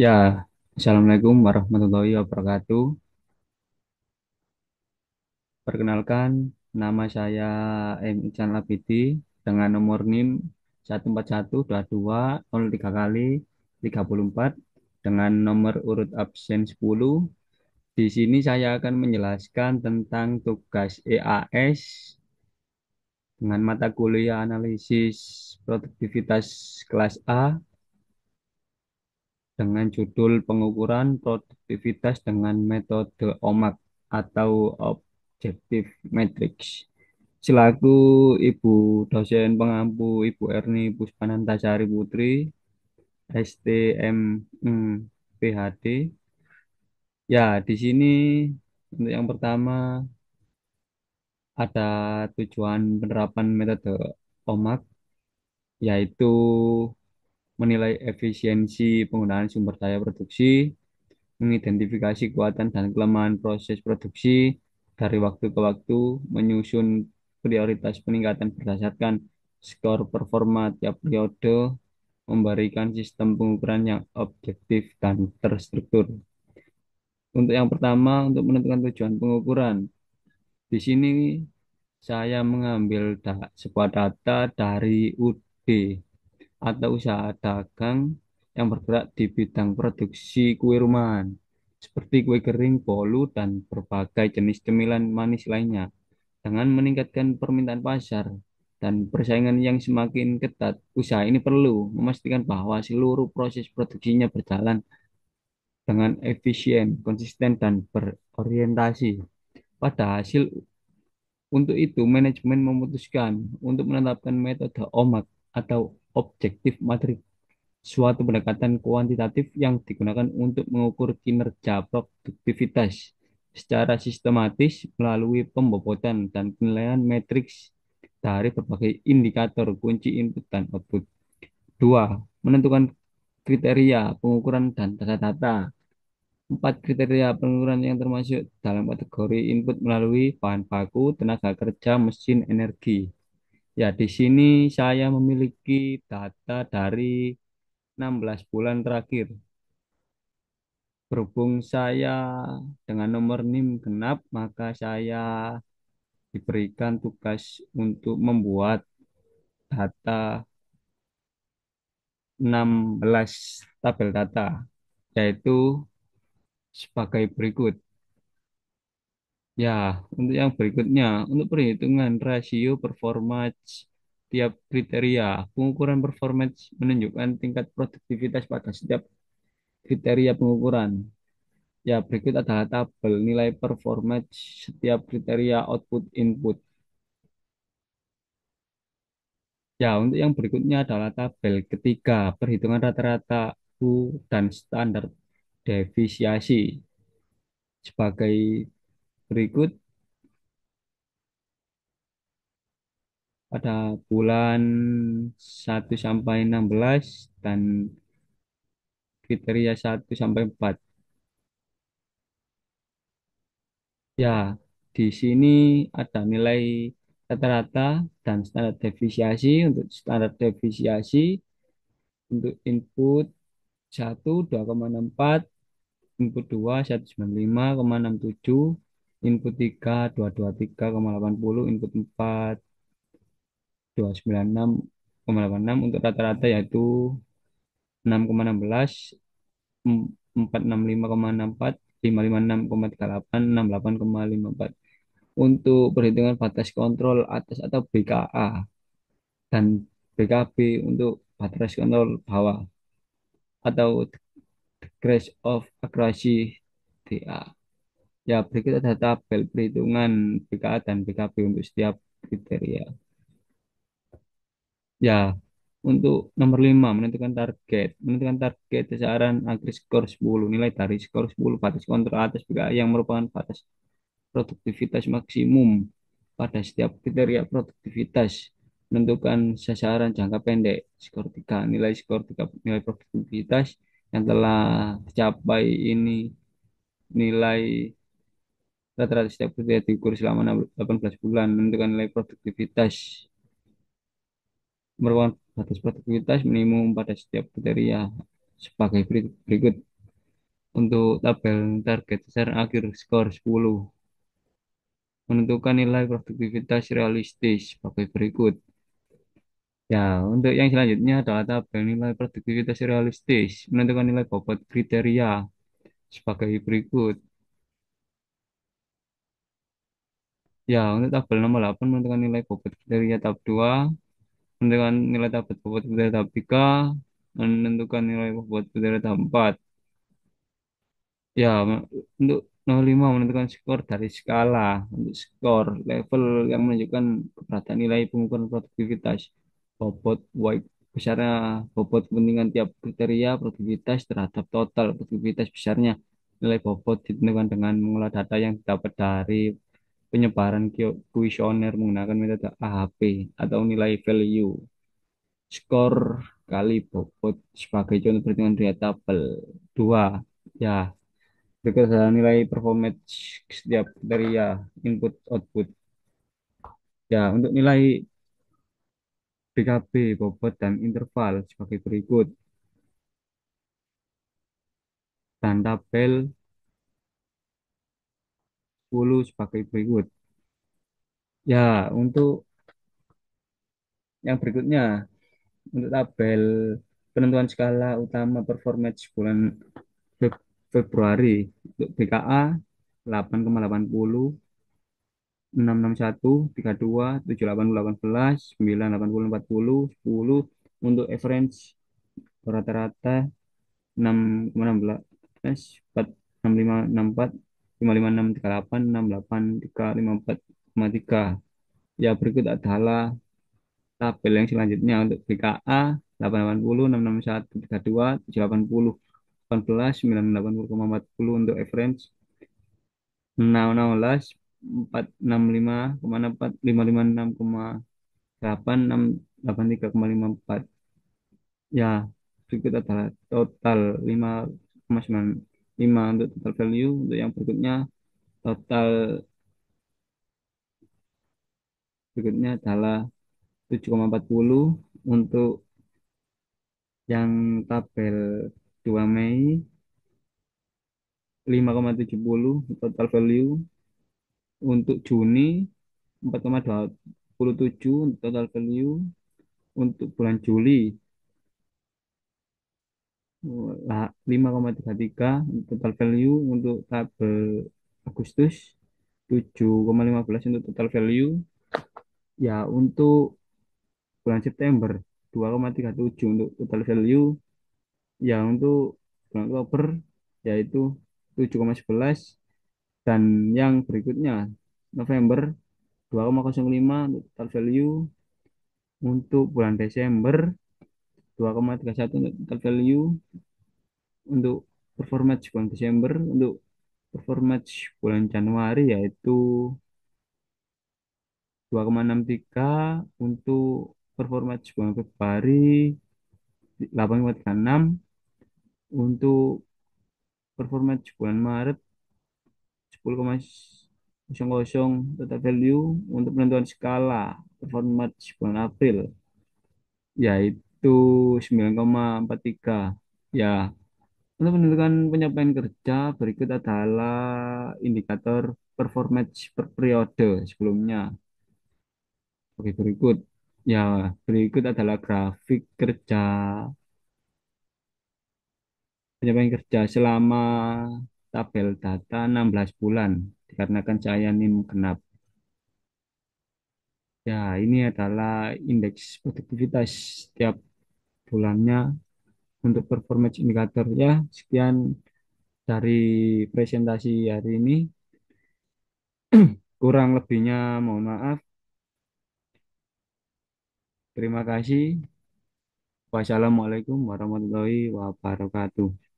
Ya, Assalamualaikum warahmatullahi wabarakatuh. Perkenalkan, nama saya M. Iksan Labidi dengan nomor NIM 1412203 kali 34 dengan nomor urut absen 10. Di sini saya akan menjelaskan tentang tugas EAS dengan mata kuliah analisis produktivitas kelas A dengan judul pengukuran produktivitas dengan metode OMAK atau Objective Matrix. Selaku Ibu dosen pengampu Ibu Erni Puspanantasari Putri, STM PhD. Ya, di sini untuk yang pertama ada tujuan penerapan metode OMAK, yaitu menilai efisiensi penggunaan sumber daya produksi, mengidentifikasi kekuatan dan kelemahan proses produksi dari waktu ke waktu, menyusun prioritas peningkatan berdasarkan skor performa tiap periode, memberikan sistem pengukuran yang objektif dan terstruktur. Untuk yang pertama, untuk menentukan tujuan pengukuran, di sini saya mengambil sebuah data dari UD atau usaha dagang yang bergerak di bidang produksi kue rumahan, seperti kue kering, bolu, dan berbagai jenis cemilan manis lainnya. Dengan meningkatkan permintaan pasar dan persaingan yang semakin ketat, usaha ini perlu memastikan bahwa seluruh proses produksinya berjalan dengan efisien, konsisten, dan berorientasi pada hasil. Untuk itu, manajemen memutuskan untuk menetapkan metode OMAK atau Objektif Matrix, suatu pendekatan kuantitatif yang digunakan untuk mengukur kinerja produktivitas secara sistematis melalui pembobotan dan penilaian matriks dari berbagai indikator kunci input dan output. Dua, menentukan kriteria pengukuran dan data-data. Empat kriteria pengukuran yang termasuk dalam kategori input melalui bahan baku, tenaga kerja, mesin, energi. Ya, di sini saya memiliki data dari 16 bulan terakhir. Berhubung saya dengan nomor NIM genap, maka saya diberikan tugas untuk membuat data 16 tabel data, yaitu sebagai berikut. Ya, untuk yang berikutnya, untuk perhitungan rasio performance tiap kriteria, pengukuran performance menunjukkan tingkat produktivitas pada setiap kriteria pengukuran. Ya, berikut adalah tabel nilai performance setiap kriteria output input. Ya, untuk yang berikutnya adalah tabel ketiga, perhitungan rata-rata U dan standar deviasi. Sebagai berikut, pada bulan 1 sampai 16 dan kriteria 1 sampai 4. Ya, di sini ada nilai rata-rata dan standar deviasi. Untuk standar deviasi, untuk input 1 2,64, input 2 195,67, input 3 223,80, input 4 296,86, untuk rata-rata yaitu 6,16, 465,64, 556,38, 68,54. Untuk perhitungan batas kontrol atas atau BKA dan BKB untuk batas kontrol bawah atau Degree of Accuracy DA. Ya, berikut ada tabel perhitungan BKA dan BKB untuk setiap kriteria. Ya, untuk nomor 5, menentukan target. Menentukan target sasaran akhir skor 10. Nilai dari skor 10 batas kontrol atas BKA yang merupakan batas produktivitas maksimum pada setiap kriteria produktivitas. Menentukan sasaran jangka pendek. Skor 3. Nilai skor 3, nilai produktivitas yang telah dicapai ini nilai rata-rata setiap kriteria diukur selama 18 bulan. Menentukan nilai produktivitas merupakan batas produktivitas minimum pada setiap kriteria sebagai berikut. Untuk tabel target sasaran akhir skor 10. Menentukan nilai produktivitas realistis sebagai berikut. Ya, untuk yang selanjutnya adalah tabel nilai produktivitas realistis. Menentukan nilai bobot kriteria sebagai berikut. Ya, untuk tabel nomor 8 menentukan nilai bobot kriteria tahap 2, menentukan nilai tabel bobot kriteria tahap 3, menentukan nilai bobot kriteria tahap 4. Ya, untuk nomor 5 menentukan skor dari skala. Untuk skor level yang menunjukkan keberatan nilai pengukuran produktivitas. Bobot white besarnya bobot kepentingan tiap kriteria produktivitas terhadap total produktivitas besarnya. Nilai bobot ditentukan dengan mengolah data yang didapat dari penyebaran kuesioner menggunakan metode AHP atau nilai value. Skor kali bobot sebagai contoh perhitungan readable. Dua. Ya, berikut adalah nilai performance setiap kriteria input output. Ya, untuk nilai BKB, bobot, dan interval sebagai berikut. Dan tabel 10 sebagai berikut. Ya, untuk yang berikutnya, untuk tabel penentuan skala utama performance bulan Februari untuk BKA 8,80, 661, 32, 78, 18, 9, 80, 40, 10. Untuk average rata-rata 6,16, 4, 65, 64, 55, 6, 38, 68, 3, 54,3. Ya, berikut adalah tabel yang selanjutnya untuk BKA 880, 661, 32, 780, 18, 980,40. Untuk average 616, 465,4, 556,8, 683,54. Ya, berikut adalah total 5,95 untuk total value. Untuk yang total berikutnya adalah 7,40. Untuk yang tabel 2 Mei 5,70 total value. Untuk Juni 4,27 untuk total value. Untuk bulan Juli 5,33 untuk total value. Untuk tabel Agustus 7,15 untuk total value. Ya, untuk bulan September 2,37 untuk total value. Ya, untuk bulan Oktober yaitu 7,11. Dan yang berikutnya November 2,05 untuk total value. Untuk bulan Desember 2,31 untuk total value. Untuk performance bulan Desember. Untuk performance bulan Januari yaitu 2,63. Untuk performance bulan Februari 8,36. Untuk performance bulan Maret 10,00 total value. Untuk penentuan skala performance bulan April yaitu 9,43. Ya, untuk menentukan pencapaian kerja berikut adalah indikator performance per periode sebelumnya. Oke, berikut. Ya, berikut adalah grafik kerja pencapaian kerja selama tabel data 16 bulan dikarenakan saya NIM genap. Ya, ini adalah indeks produktivitas setiap bulannya untuk performance indikator. Ya, sekian dari presentasi hari ini. Kurang lebihnya mohon maaf. Terima kasih. Wassalamualaikum warahmatullahi wabarakatuh.